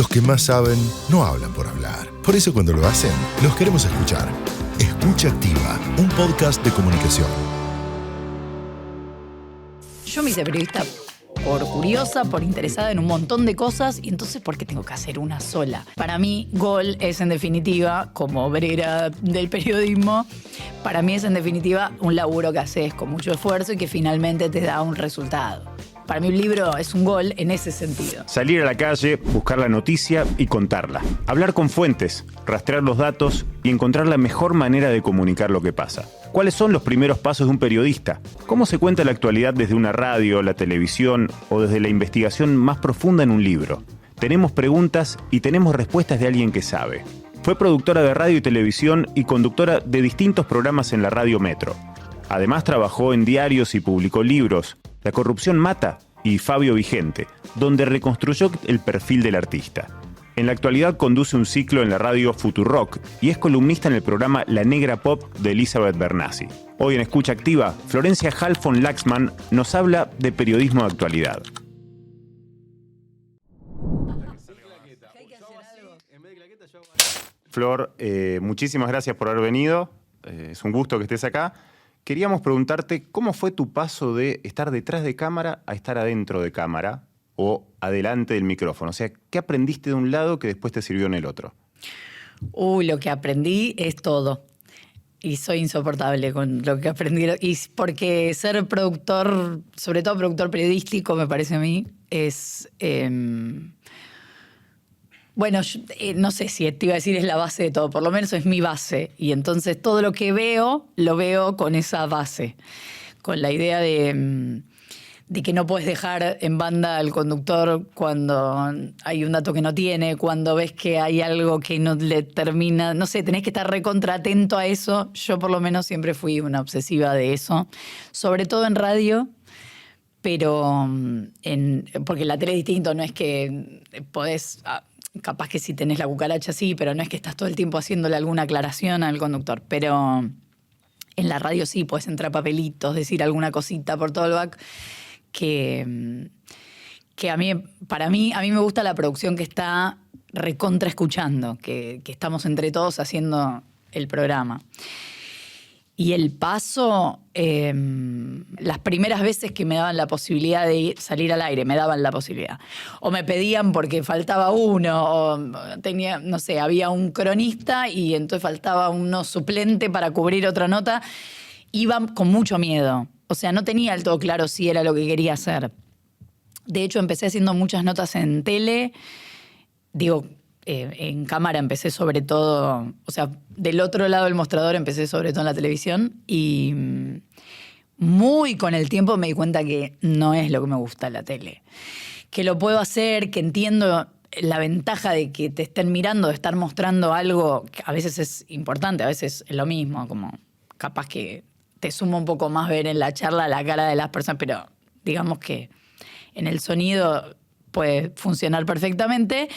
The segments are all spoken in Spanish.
Los que más saben no hablan por hablar. Por eso cuando lo hacen, los queremos escuchar. Escucha Activa, un podcast de comunicación. Yo me hice periodista por curiosa, por interesada en un montón de cosas, y entonces ¿por qué tengo que hacer una sola? Para mí, GOL es en definitiva, como obrera del periodismo, para mí es en definitiva un laburo que haces con mucho esfuerzo y que finalmente te da un resultado. Para mí un libro es un gol en ese sentido. Salir a la calle, buscar la noticia y contarla. Hablar con fuentes, rastrear los datos y encontrar la mejor manera de comunicar lo que pasa. ¿Cuáles son los primeros pasos de un periodista? ¿Cómo se cuenta la actualidad desde una radio, la televisión o desde la investigación más profunda en un libro? Tenemos preguntas y tenemos respuestas de alguien que sabe. Fue productora de radio y televisión y conductora de distintos programas en la Radio Metro. Además trabajó en diarios y publicó libros, La corrupción mata y Fabio Vigente, donde reconstruyó el perfil del artista. En la actualidad conduce un ciclo en la radio Futurock y es columnista en el programa La Negra Pop de Elizabeth Bernassi. Hoy en Escucha Activa, Florencia Halfon Laxman nos habla de periodismo de actualidad. Flor, muchísimas gracias por haber venido. Es un gusto que estés acá. Queríamos preguntarte cómo fue tu paso de estar detrás de cámara a estar adentro de cámara o adelante del micrófono. O sea, ¿qué aprendiste de un lado que después te sirvió en el otro? Lo que aprendí es todo. Y soy insoportable con lo que aprendí. Y porque ser productor, sobre todo productor periodístico, me parece a mí, es... Bueno, no sé si te iba a decir es la base de todo, por lo menos es mi base. Y entonces todo lo que veo, lo veo con esa base. Con la idea de que no puedes dejar en banda al conductor cuando hay un dato que no tiene, cuando ves que hay algo que no le termina. No sé, tenés que estar recontra atento a eso. Yo por lo menos siempre fui una obsesiva de eso. Sobre todo en radio. Pero porque la tele es distinto, no es que podés... Capaz que si tenés la cucaracha sí, pero no es que estás todo el tiempo haciéndole alguna aclaración al conductor. Pero en la radio sí, podés entrar papelitos, decir alguna cosita por todo el back. Que para mí, a mí me gusta la producción que está recontra escuchando, que estamos entre todos haciendo el programa. Y el paso, las primeras veces que me daban la posibilidad de salir al aire, me daban la posibilidad. O me pedían porque faltaba uno, o tenía, no sé, había un cronista y entonces faltaba uno suplente para cubrir otra nota. Iba con mucho miedo. O sea, no tenía del todo claro si era lo que quería hacer. De hecho, empecé haciendo muchas notas en tele. En cámara empecé sobre todo, o sea, del otro lado del mostrador empecé sobre todo en la televisión y muy con el tiempo me di cuenta que no es lo que me gusta la tele. Que lo puedo hacer, que entiendo la ventaja de que te estén mirando, de estar mostrando algo que a veces es importante, a veces es lo mismo, como capaz que te suma un poco más ver en la charla la cara de las personas, pero digamos que en el sonido puede funcionar perfectamente.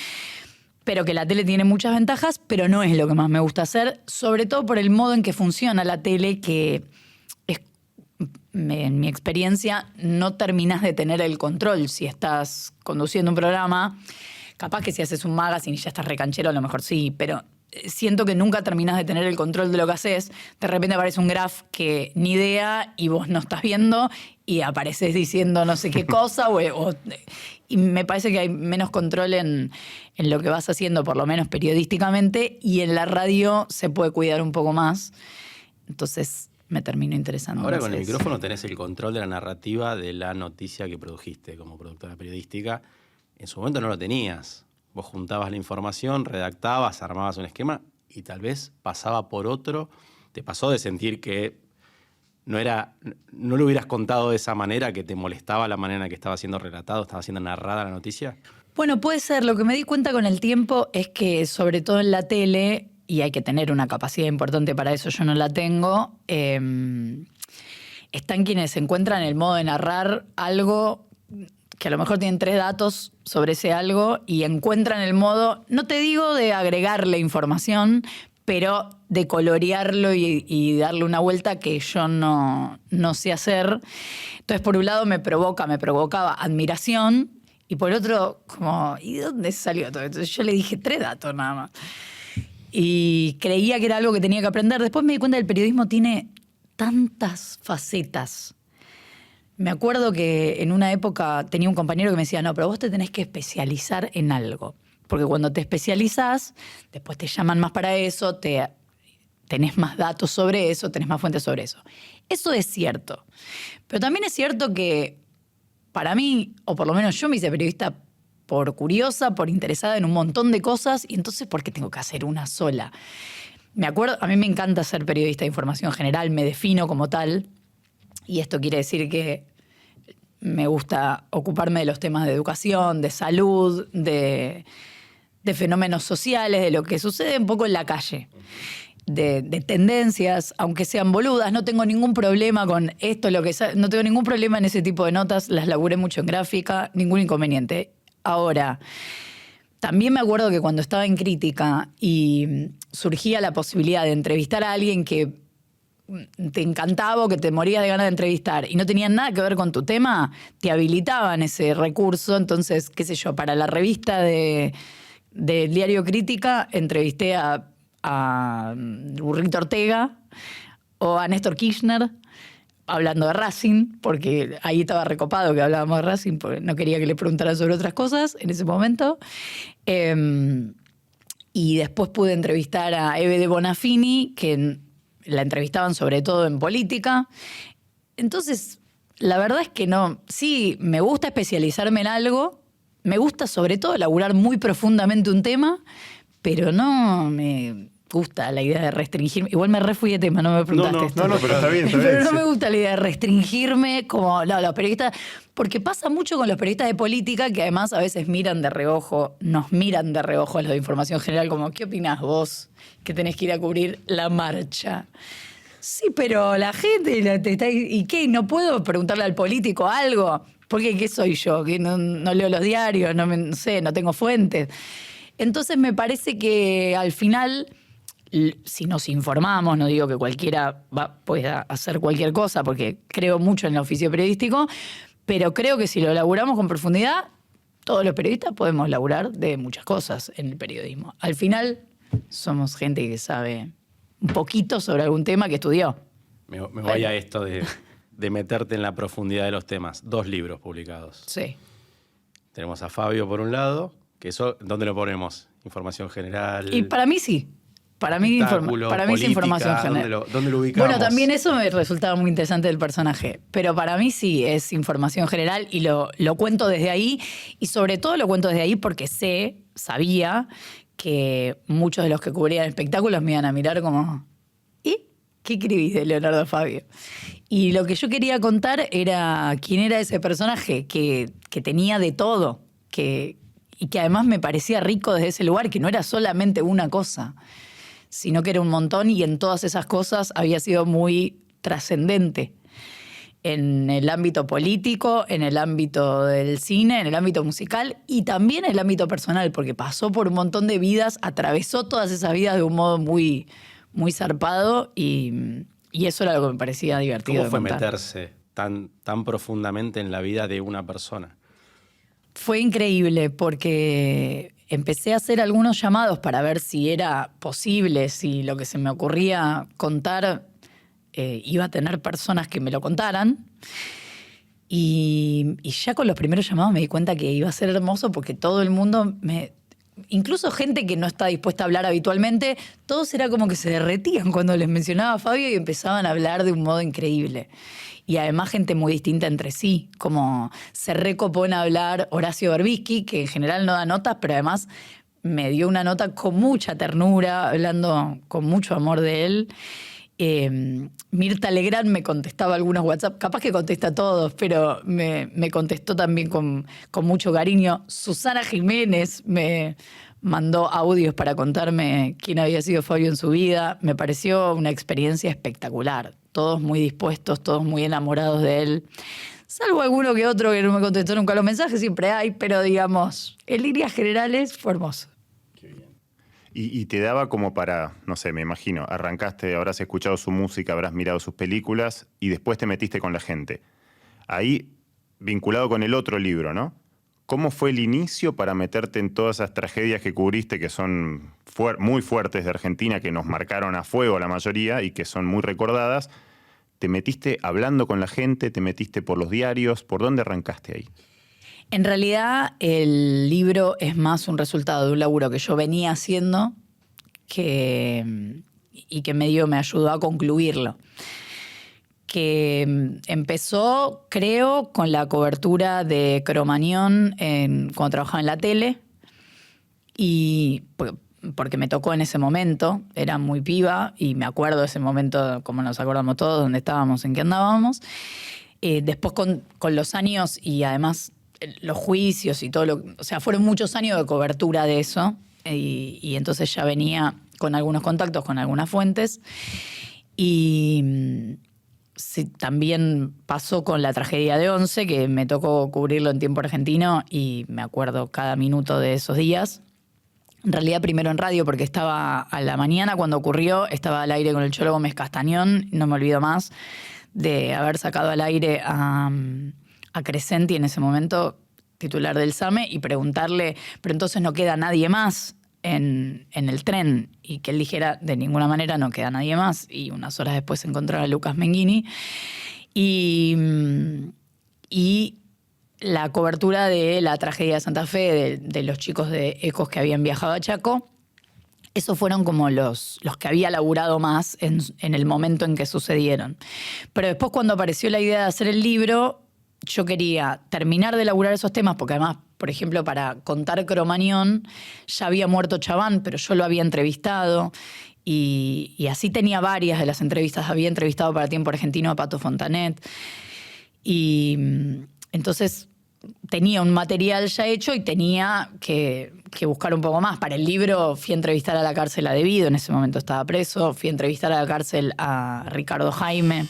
Pero que la tele tiene muchas ventajas, pero no es lo que más me gusta hacer, sobre todo por el modo en que funciona la tele, que es, en mi experiencia no terminás de tener el control. Si estás conduciendo un programa, capaz que si haces un magazine y ya estás recanchero, a lo mejor sí, pero siento que nunca terminás de tener el control de lo que haces. De repente aparece un graph que ni idea y vos no estás viendo y apareces diciendo no sé qué cosa y me parece que hay menos control en lo que vas haciendo, por lo menos periodísticamente, y en la radio se puede cuidar un poco más. Entonces me termino interesando. Ahora con el micrófono tenés el control de la narrativa de la noticia que produjiste como productora periodística. En su momento no lo tenías. Vos juntabas la información, redactabas, armabas un esquema y tal vez pasaba por otro. ¿Te pasó de sentir que no lo hubieras contado de esa manera, que te molestaba la manera en la que estaba siendo relatado, estaba siendo narrada la noticia? Bueno, puede ser. Lo que me di cuenta con el tiempo es que, sobre todo en la tele, y hay que tener una capacidad importante para eso, yo no la tengo, están quienes encuentran el modo de narrar algo que a lo mejor tienen 3 datos sobre ese algo y encuentran el modo, no te digo de agregarle información, pero de colorearlo y darle una vuelta que yo no sé hacer. Entonces, por un lado, me provocaba admiración Y por otro, como, ¿y de dónde salió todo esto? Yo le dije 3 datos nada más. Y creía que era algo que tenía que aprender. Después me di cuenta que el periodismo tiene tantas facetas. Me acuerdo que en una época tenía un compañero que me decía, no, pero vos te tenés que especializar en algo. Porque cuando te especializás, después te llaman más para eso, tenés más datos sobre eso, tenés más fuentes sobre eso. Eso es cierto. Pero también es cierto que para mí, o por lo menos yo me hice periodista por curiosa, por interesada en un montón de cosas, y entonces ¿por qué tengo que hacer una sola? Me acuerdo, a mí me encanta ser periodista de información general, me defino como tal, y esto quiere decir que me gusta ocuparme de los temas de educación, de salud, de fenómenos sociales, de lo que sucede un poco en la calle. De tendencias, aunque sean boludas, no tengo ningún problema con esto, no tengo ningún problema en ese tipo de notas, las laburé mucho en gráfica, ningún inconveniente. Ahora, también me acuerdo que cuando estaba en crítica y surgía la posibilidad de entrevistar a alguien que te encantaba o que te morías de ganas de entrevistar y no tenían nada que ver con tu tema, te habilitaban ese recurso. Entonces, qué sé yo, para la revista del diario Crítica entrevisté a Burrito Ortega o a Néstor Kirchner hablando de Racing, porque ahí estaba recopado que hablábamos de Racing, porque no quería que le preguntaran sobre otras cosas en ese momento. Y después pude entrevistar a Eve de Bonafini, que la entrevistaban sobre todo en política. Entonces, la verdad es que no. Sí, me gusta especializarme en algo, me gusta sobre todo elaborar muy profundamente un tema, pero no me gusta la idea de restringirme. Igual me refui de tema, no me preguntaste esto. No, pero está bien. Pero no me gusta la idea de restringirme como los periodistas, porque pasa mucho con los periodistas de política que además a veces miran de reojo, nos miran de reojo a los de información general, como, ¿qué opinás vos que tenés que ir a cubrir la marcha? Sí, pero la gente ¿y qué? ¿No puedo preguntarle al político algo? Porque ¿qué soy yo? ¿Que no leo los diarios? No sé, no tengo fuentes. Entonces me parece que al final, si nos informamos, no digo que cualquiera pueda hacer cualquier cosa, porque creo mucho en el oficio periodístico, pero creo que si lo laburamos con profundidad, todos los periodistas podemos laburar de muchas cosas en el periodismo. Al final somos gente que sabe un poquito sobre algún tema que estudió. Me voy a esto de meterte en la profundidad de los temas. 2 libros publicados. Sí. Tenemos a Fabio por un lado, que eso, ¿dónde lo ponemos? Información general. Y para mí sí. Para mí es información general. ¿Dónde lo ubicamos? Bueno, también eso me resultaba muy interesante del personaje. Pero para mí sí es información general y lo cuento desde ahí. Y sobre todo lo cuento desde ahí porque sabía que muchos de los que cubrían espectáculos me iban a mirar como, ¿y qué escribís de Leonardo Fabio? Y lo que yo quería contar era quién era ese personaje que tenía de todo, y que además me parecía rico desde ese lugar, que no era solamente una cosa, sino que era un montón y en todas esas cosas había sido muy trascendente. En el ámbito político, en el ámbito del cine, en el ámbito musical y también en el ámbito personal, porque pasó por un montón de vidas, atravesó todas esas vidas de un modo muy, muy zarpado y eso era lo que me parecía divertido. ¿Cómo fue de contar. meterse tan profundamente en la vida de una persona? Fue increíble porque empecé a hacer algunos llamados para ver si era posible, si lo que se me ocurría contar iba a tener personas que me lo contaran. Y ya con los primeros llamados me di cuenta que iba a ser hermoso porque todo el mundo incluso gente que no está dispuesta a hablar habitualmente, todos era como que se derretían cuando les mencionaba a Fabio y empezaban a hablar de un modo increíble. Y además gente muy distinta entre sí, como se recopó en hablar Horacio Berbisky, que en general no da notas, pero además me dio una nota con mucha ternura, hablando con mucho amor de él. Mirta Legrand me contestaba algunos WhatsApp, capaz que contesta a todos, pero me contestó también con mucho cariño. Susana Jiménez me mandó audios para contarme quién había sido Fabio en su vida. Me pareció una experiencia espectacular. Todos muy dispuestos, todos muy enamorados de él. Salvo alguno que otro que no me contestó nunca los mensajes, siempre hay, pero digamos, en líneas generales fue hermoso. Y te daba como para, no sé, me imagino, arrancaste, habrás escuchado su música, habrás mirado sus películas y después te metiste con la gente. Ahí, vinculado con el otro libro, ¿no? ¿Cómo fue el inicio para meterte en todas esas tragedias que cubriste, que son muy fuertes de Argentina, que nos marcaron a fuego la mayoría y que son muy recordadas? ¿Te metiste hablando con la gente? ¿Te metiste por los diarios? ¿Por dónde arrancaste ahí? En realidad, el libro es más un resultado de un laburo que yo venía haciendo y que medio me ayudó a concluirlo. Que empezó, creo, con la cobertura de Cromañón cuando trabajaba en la tele, y porque me tocó en ese momento, era muy piba, y me acuerdo de ese momento, como nos acordamos todos, dónde estábamos, en qué andábamos. Después con los años y además los juicios y todo o sea, fueron muchos años de cobertura de eso, y entonces ya venía con algunos contactos, con algunas fuentes, y sí, también pasó con la tragedia de Once, que me tocó cubrirlo en tiempo argentino y me acuerdo cada minuto de esos días. En realidad primero en radio, porque estaba a la mañana cuando ocurrió, estaba al aire con el Cholo Gómez Castañón, no me olvido más de haber sacado al aire a Crescenti en ese momento, titular del SAME, y preguntarle, pero entonces no queda nadie más en el tren, y que él dijera, de ninguna manera no queda nadie más, y unas horas después encontrar a Lucas Menghini. Y la cobertura de la tragedia de Santa Fe, de los chicos de Ecos que habían viajado a Chaco, esos fueron como los que había laburado más en el momento en que sucedieron. Pero después, cuando apareció la idea de hacer el libro, yo quería terminar de laburar esos temas, porque además, por ejemplo, para contar Cromañón, ya había muerto Chaván, pero yo lo había entrevistado, y así tenía varias de las entrevistas. Había entrevistado para Tiempo Argentino a Pato Fontanet, y entonces tenía un material ya hecho y tenía que buscar un poco más. Para el libro fui a entrevistar a la cárcel a Debido, en ese momento estaba preso, fui a entrevistar a la cárcel a Ricardo Jaime.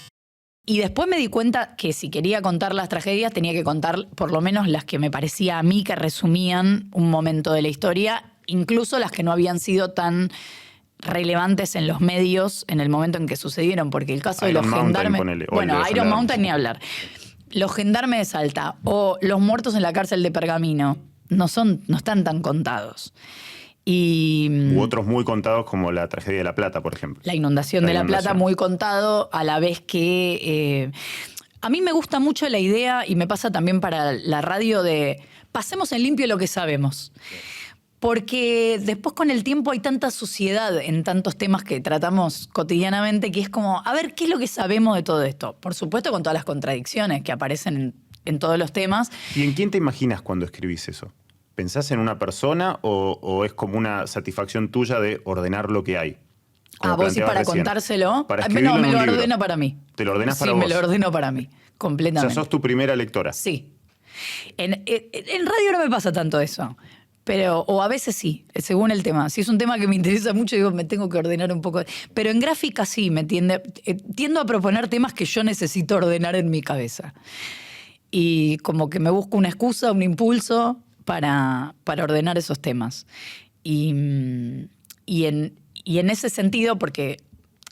Y después me di cuenta que si quería contar las tragedias tenía que contar por lo menos las que me parecía a mí que resumían un momento de la historia, incluso las que no habían sido tan relevantes en los medios en el momento en que sucedieron, porque el caso de los gendarmes... Bueno, Iron Mountain ni hablar. Los gendarmes de Salta o los muertos en la cárcel de Pergamino no están tan contados. U otros muy contados, como la tragedia de La Plata, por ejemplo. La inundación de La Plata, muy contado, a la vez que... a mí me gusta mucho la idea, y me pasa también para la radio, de pasemos en limpio lo que sabemos. Porque después, con el tiempo, hay tanta suciedad en tantos temas que tratamos cotidianamente, que es como, a ver, ¿qué es lo que sabemos de todo esto? Por supuesto, con todas las contradicciones que aparecen en todos los temas. ¿Y en quién te imaginas cuando escribís eso? ¿Pensás en una persona o es como una satisfacción tuya de ordenar lo que hay? Vos decís para recién contárselo. Para no, me lo ordeno para mí. ¿Te lo ordenás para vos? Sí, me lo vos? ordeno para mí, completamente. O sea, sos tu primera lectora. Sí. En radio no me pasa tanto eso. O a veces sí, según el tema. Si es un tema que me interesa mucho, digo, me tengo que ordenar un poco. Pero en gráfica sí, tiendo a proponer temas que yo necesito ordenar en mi cabeza. Y como que me busco una excusa, un impulso para ordenar esos temas. Y en ese sentido, porque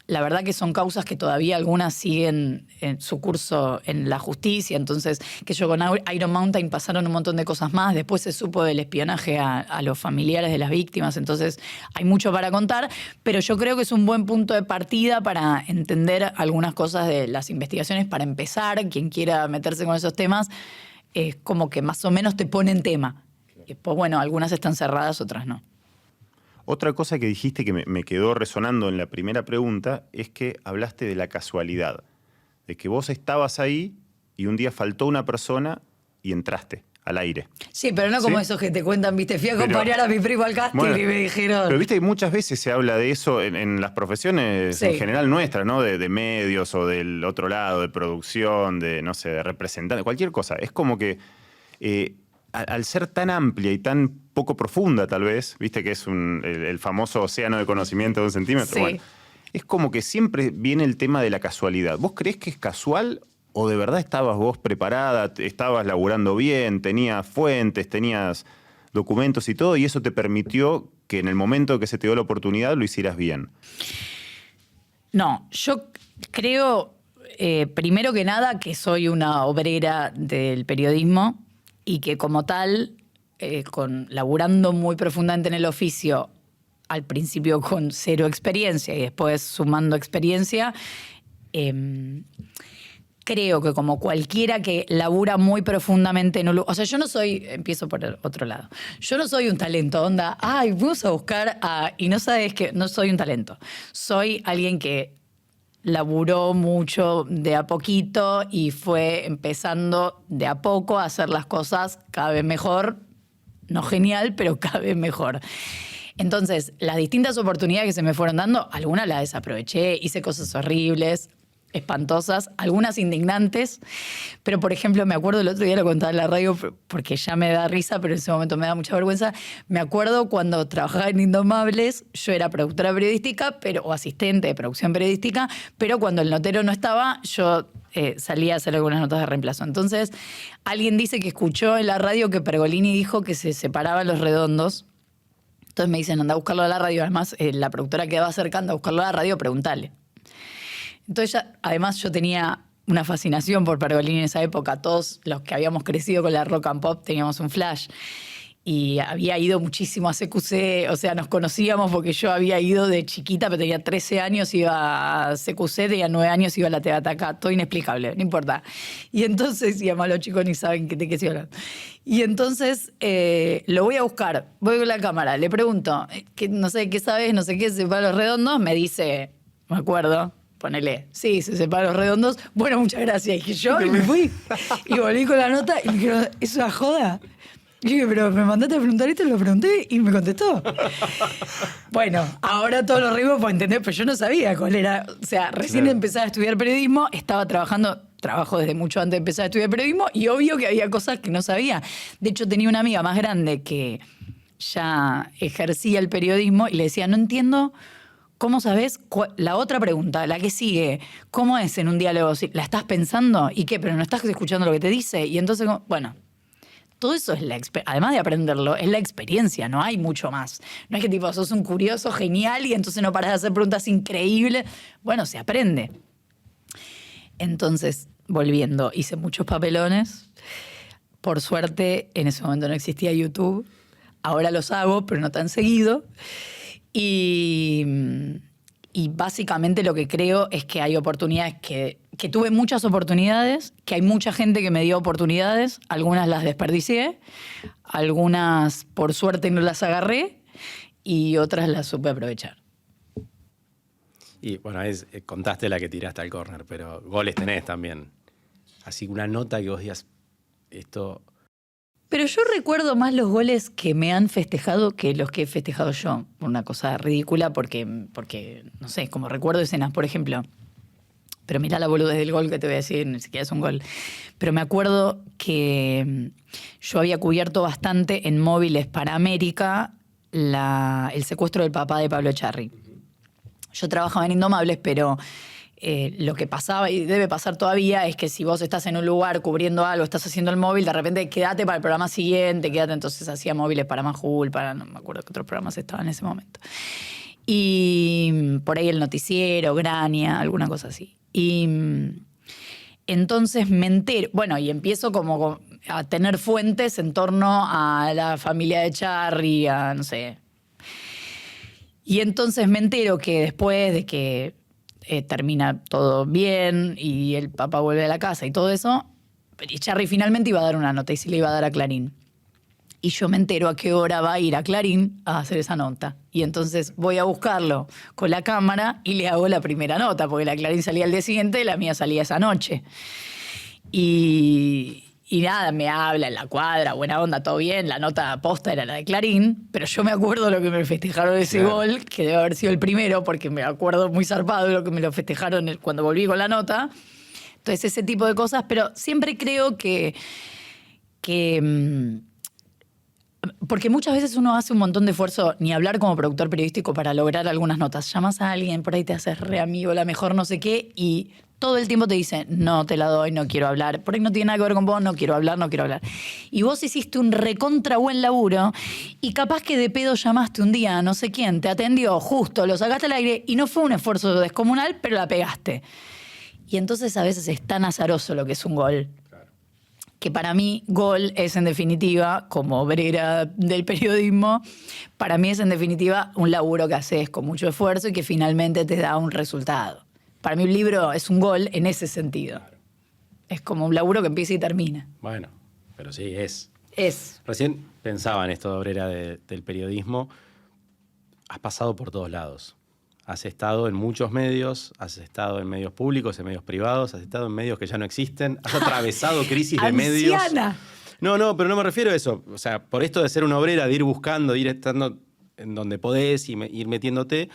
la verdad que son causas que todavía algunas siguen en su curso en la justicia, entonces que yo con Iron Mountain pasaron un montón de cosas más, después se supo del espionaje a los familiares de las víctimas, entonces hay mucho para contar, pero yo creo que es un buen punto de partida para entender algunas cosas de las investigaciones, para empezar. Quien quiera meterse con esos temas, es como que más o menos te pone en tema. Pues bueno, algunas están cerradas, otras no. Otra cosa que dijiste que me quedó resonando en la primera pregunta es que hablaste de la casualidad, de que vos estabas ahí y un día faltó una persona y entraste al aire. Sí, pero no como esos que te cuentan, viste, fui a acompañar a mi primo al casting y me dijeron... Pero viste que muchas veces se habla de eso en las profesiones en general nuestras, ¿no? De medios o del otro lado, de producción, de, no sé, de representante, cualquier cosa. Es como que... al ser tan amplia y tan poco profunda, tal vez, viste que es el famoso océano de conocimiento de 1 centímetro, bueno, es como que siempre viene el tema de la casualidad. ¿Vos creés que es casual o de verdad estabas vos preparada, estabas laburando bien, tenías fuentes, tenías documentos y todo, y eso te permitió que en el momento que se te dio la oportunidad lo hicieras bien? No, yo creo, primero que nada, que soy una obrera del periodismo, y que como tal, laburando muy profundamente en el oficio, al principio con 0 experiencia y después sumando experiencia, creo que como cualquiera que labura muy profundamente en un lugar... O sea, yo no soy... Empiezo por el otro lado. Yo no soy un talento, onda, vamos a buscar a... Y no sabes que no soy un talento. Soy alguien que laburó mucho de a poquito y fue empezando de a poco a hacer las cosas cada vez mejor. No genial, pero cada vez mejor. Entonces, las distintas oportunidades que se me fueron dando, algunas las desaproveché, hice cosas horribles, espantosas, algunas indignantes, pero por ejemplo me acuerdo, el otro día lo contaba en la radio porque ya me da risa, pero en ese momento me da mucha vergüenza. Me acuerdo cuando trabajaba en Indomables, yo era productora periodística o asistente de producción periodística, pero cuando el notero no estaba, yo salía a hacer algunas notas de reemplazo. Entonces, alguien dice que escuchó en la radio que Pergolini dijo que se separaban Los Redondos. Entonces me dicen, anda a buscarlo a la radio. Además, la productora que va acercando a buscarlo a la radio, preguntale. Entonces, además, yo tenía una fascinación por Pergolini en esa época. Todos los que habíamos crecido con la rock and pop teníamos un flash. Y había ido muchísimo a CQC, o sea, nos conocíamos porque yo había ido de chiquita, pero tenía 13 años, iba a CQC, tenía 9 años, iba a la Teataca, todo inexplicable, no importa. Y entonces, y además los chicos ni saben de qué estoy hablando. Y entonces lo voy a buscar, voy con la cámara, le pregunto, no sé qué sabes, no sé qué, se separan Los Redondos, me dice, me acuerdo, ponele, sí, se separan Los Redondos, bueno, muchas gracias, dije yo, y me fui. Y volví con la nota y me dijeron, ¿es una joda? Y dije, pero me mandaste a preguntar esto, lo pregunté y me contestó. Bueno, ahora todos los ritmos puedo entender, pero yo no sabía cuál era. O sea, recién empecé a estudiar periodismo, estaba trabajo desde mucho antes de empezar a estudiar periodismo y obvio que había cosas que no sabía. De hecho, tenía una amiga más grande que ya ejercía el periodismo y le decía, no entiendo cómo sabes la otra pregunta, la que sigue. ¿Cómo es en un diálogo? ¿La estás pensando? ¿Y qué? ¿Pero no estás escuchando lo que te dice? Y entonces, bueno... Todo eso es además de aprenderlo, es la experiencia, no hay mucho más. No es que tipo, sos un curioso genial y entonces no parás de hacer preguntas increíbles. Bueno, se aprende. Entonces, volviendo, hice muchos papelones. Por suerte, en ese momento no existía YouTube. Ahora los hago, pero no tan seguido. Y básicamente lo que creo es que hay oportunidades que tuve muchas oportunidades, que hay mucha gente que me dio oportunidades, algunas las desperdicié, algunas por suerte no las agarré y otras las supe aprovechar. Y bueno, contaste la que tiraste al córner, pero goles tenés también. Así una nota que vos digas, esto... Pero yo recuerdo más los goles que me han festejado que los que he festejado yo. Una cosa ridícula porque no sé, como recuerdo escenas, por ejemplo. Pero mirá la boludez del gol que te voy a decir, ni siquiera es un gol. Pero me acuerdo que yo había cubierto bastante en Móviles para América el secuestro del papá de Pablo Echarri. Yo trabajaba en Indomables, pero... lo que pasaba y debe pasar todavía es que si vos estás en un lugar cubriendo algo, estás haciendo el móvil, de repente quédate para el programa siguiente, entonces hacía móviles para Majul, no me acuerdo qué otros programas estaban en ese momento. Y por ahí el noticiero, Grania, alguna cosa así. Y entonces me entero, bueno, y empiezo como a tener fuentes en torno a la familia de Echarri, a no sé. Y entonces me entero que después de que termina todo bien y el papá vuelve a la casa y todo eso, Echarri finalmente iba a dar una nota y se le iba a dar a Clarín. Y yo me entero a qué hora va a ir a Clarín a hacer esa nota. Y entonces voy a buscarlo con la cámara y le hago la primera nota, porque la Clarín salía al día siguiente y la mía salía esa noche. Y nada, me habla en la cuadra, buena onda, todo bien, la nota posta era la de Clarín, pero yo me acuerdo lo que me festejaron ese gol, que debe haber sido el primero, porque me acuerdo muy zarpado de lo que me lo festejaron cuando volví con la nota. Entonces, ese tipo de cosas, pero siempre creo que porque muchas veces uno hace un montón de esfuerzo, ni hablar como productor periodístico para lograr algunas notas. Llamas a alguien, por ahí te haces re amigo, la mejor no sé qué, y todo el tiempo te dice, no te la doy, no quiero hablar. Por ahí no tiene nada que ver con vos, no quiero hablar, no quiero hablar. Y vos hiciste un recontra buen laburo y capaz que de pedo llamaste un día a no sé quién, te atendió justo, lo sacaste al aire y no fue un esfuerzo descomunal, pero la pegaste. Y entonces a veces es tan azaroso lo que es un gol. que para mí Gol es en definitiva, como obrera del periodismo, para mí es en definitiva un laburo que haces con mucho esfuerzo y que finalmente te da un resultado. Para mí un libro es un gol en ese sentido. Es como un laburo que empieza y termina. Bueno, pero sí, es. Es. Recién pensaba en esto de obrera del periodismo. Has pasado por todos lados. Has estado en muchos medios, has estado en medios públicos, en medios privados, has estado en medios que ya no existen, has atravesado crisis de medios. ¡Anciana! No, pero no me refiero a eso. O sea, por esto de ser una obrera, de ir buscando, de ir estando en donde podés y ir metiéndote,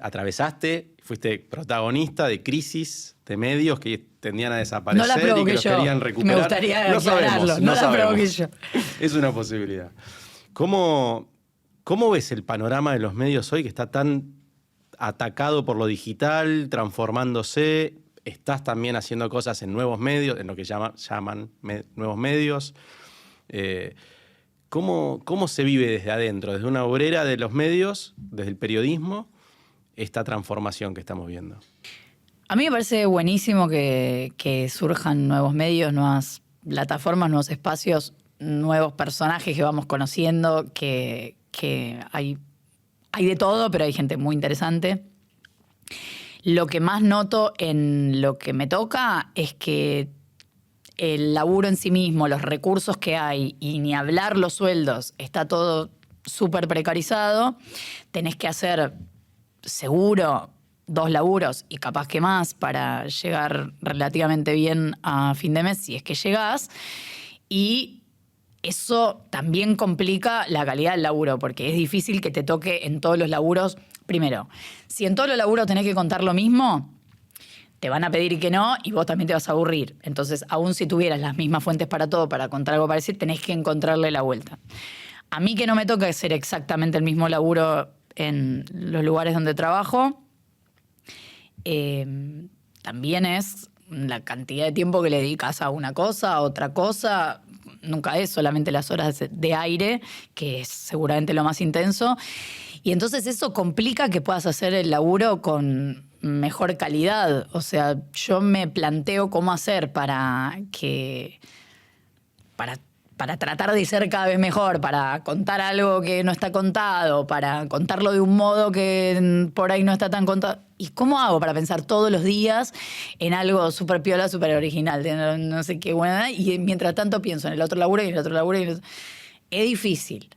atravesaste, fuiste protagonista de crisis de medios que tendían a desaparecer No la provoqué y que los yo. querían recuperar. Me gustaría no aclararlo. sabemos, No la sabemos. provoqué yo. Es una posibilidad. ¿Cómo ves el panorama de los medios hoy que está tan atacado por lo digital, transformándose? Estás también haciendo cosas en nuevos medios, en lo que llaman nuevos medios. ¿Cómo se vive desde adentro, desde una obrera de los medios, desde el periodismo, esta transformación que estamos viendo? A mí me parece buenísimo que surjan nuevos medios, nuevas plataformas, nuevos espacios, nuevos personajes que vamos conociendo, que hay de todo, pero hay gente muy interesante. Lo que más noto en lo que me toca es que el laburo en sí mismo, los recursos que hay y ni hablar los sueldos, está todo súper precarizado. Tenés que hacer seguro 2 laburos y capaz que más para llegar relativamente bien a fin de mes, si es que llegás. Y eso también complica la calidad del laburo, porque es difícil que te toque en todos los laburos. Primero, si en todos los laburos tenés que contar lo mismo, te van a pedir que no y vos también te vas a aburrir. Entonces, aún si tuvieras las mismas fuentes para todo, para contar algo parecido, tenés que encontrarle la vuelta. A mí que no me toca hacer exactamente el mismo laburo en los lugares donde trabajo, también es la cantidad de tiempo que le dedicas a una cosa, a otra cosa. Nunca es solamente las horas de aire, que es seguramente lo más intenso. Y entonces eso complica que puedas hacer el laburo con mejor calidad. O sea, yo me planteo cómo hacer para tratar de ser cada vez mejor, para contar algo que no está contado, para contarlo de un modo que por ahí no está tan contado. ¿Y cómo hago para pensar todos los días en algo súper piola, súper original, de no sé qué buena? Y mientras tanto pienso en el otro laburo y en el otro laburo. Es difícil.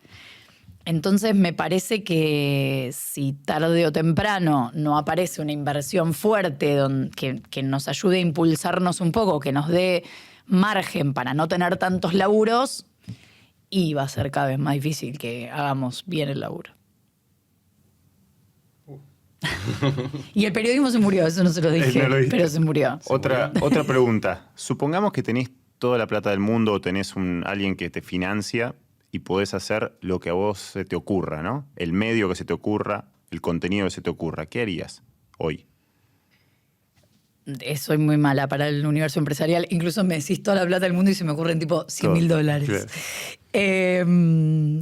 Entonces me parece que si tarde o temprano no aparece una inversión fuerte que nos ayude a impulsarnos un poco, que nos dé margen para no tener tantos laburos, y va a ser cada vez más difícil que hagamos bien el laburo. Y el periodismo se murió, eso no se lo dije, No lo dije. pero se murió. Otra pregunta. Supongamos que tenés toda la plata del mundo o tenés alguien que te financia y podés hacer lo que a vos se te ocurra, ¿no? El medio que se te ocurra, el contenido que se te ocurra. ¿Qué harías hoy? Soy muy mala para el universo empresarial. Incluso me decís toda la plata del mundo y se me ocurren tipo $100,000. Claro.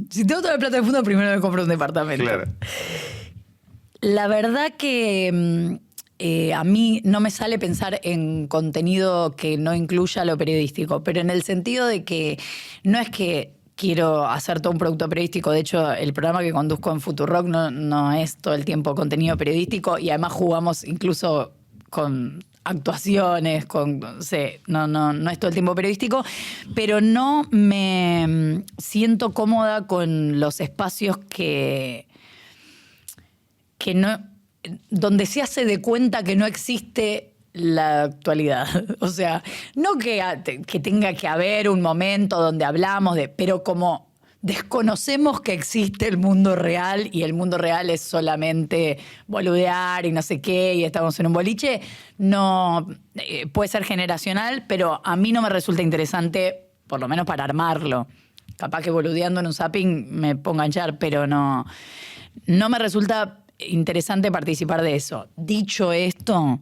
Si tengo toda la plata del mundo, primero me compro un departamento. Claro. La verdad que a mí no me sale pensar en contenido que no incluya lo periodístico, pero en el sentido de que no es que quiero hacer todo un producto periodístico. De hecho, el programa que conduzco en Futurock no es todo el tiempo contenido periodístico, y además jugamos incluso con actuaciones, no es todo el tiempo periodístico, pero no me siento cómoda con los espacios que no, donde se hace de cuenta que no existe la actualidad. O sea, no que tenga que haber un momento donde hablamos pero como desconocemos que existe el mundo real y el mundo real es solamente boludear y no sé qué y estamos en un boliche, no puede ser generacional, pero a mí no me resulta interesante, por lo menos para armarlo. Capaz que boludeando en un zapping me ponga a hinchar, pero no me resulta interesante participar de eso. Dicho esto,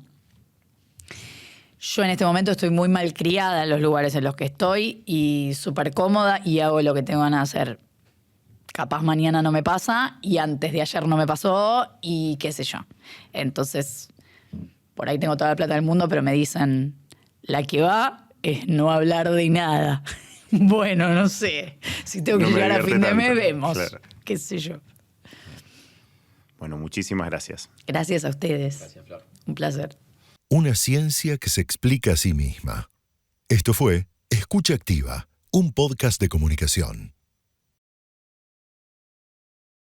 yo en este momento estoy muy mal criada en los lugares en los que estoy y súper cómoda y hago lo que tengo ganas de hacer. Capaz mañana no me pasa y antes de ayer no me pasó y qué sé yo. Entonces, por ahí tengo toda la plata del mundo, pero me dicen la que va es no hablar de nada. Bueno, no sé. Si tengo que No me llegar a divierte fin de tanto, mes, vemos. claro. Qué sé yo. Bueno, muchísimas gracias. Gracias a ustedes. Gracias, Flor. Un placer. Una ciencia que se explica a sí misma. Esto fue Escucha Activa, un podcast de comunicación.